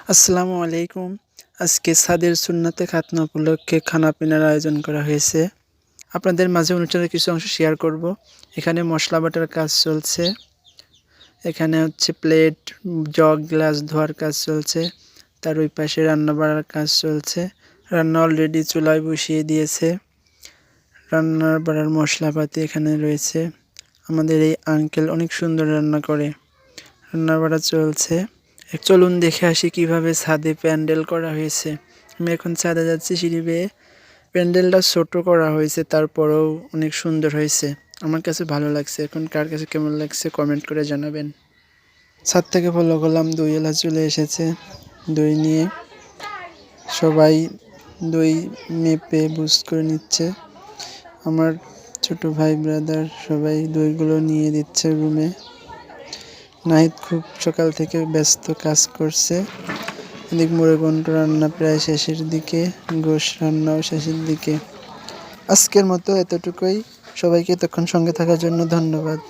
আসসালামু আলাইকুম। আজকে ছাদের সুন্নাতে খাতনা উপলক্ষে খানাপিনার আয়োজন করা হয়েছে। আপনাদের মাঝে অনুষ্ঠানের কিছু অংশ শেয়ার করব। এখানে মশলা বাটার কাজ চলছে। এখানে হচ্ছে প্লেট, জগ, গ্লাস ধোয়ার কাজ চলছে। তার ওই পাশে রান্না বাড়ার কাজ চলছে। রান্না অলরেডি চুলায় বসিয়ে দিয়েছে। রান্নার বাড়ার মশলাপাতি এখানে রয়েছে। আমাদের এই আঙ্কেল অনেক সুন্দর রান্না করে। রান্না বাড়া চলছে। চলুন দেখে আসি কিভাবে ছাদে প্যান্ডেল করা হয়েছে। আমি এখন ছাদে যাচ্ছি সিঁড়ি বেয়ে। প্যান্ডেলটা ছোট করা হয়েছে, তারপরেও অনেক সুন্দর হয়েছে। আমার কাছে ভালো লাগছে। এখন কার কাছে কেমন লাগছে কমেন্ট করে জানাবেন। ছাদ থেকে ফলো করলাম, দই এলা চলে এসেছে। দই নিয়ে সবাই দই মেপে বুঝ করে নিচ্ছে। আমার ছোট ভাই ব্রাদার সবাই দইগুলো নিয়ে দিচ্ছে রুমে। নাহিদ খুব সকাল থেকে ব্যস্ত কাজ করছে। এদিক মুড়িঘণ্ট রান্না প্রায় শেষের দিকে, গোশ রান্নাও শেষের দিকে। আজকের মতো এতটুকুই। সবাইকে এতক্ষণ সঙ্গে থাকার জন্য ধন্যবাদ।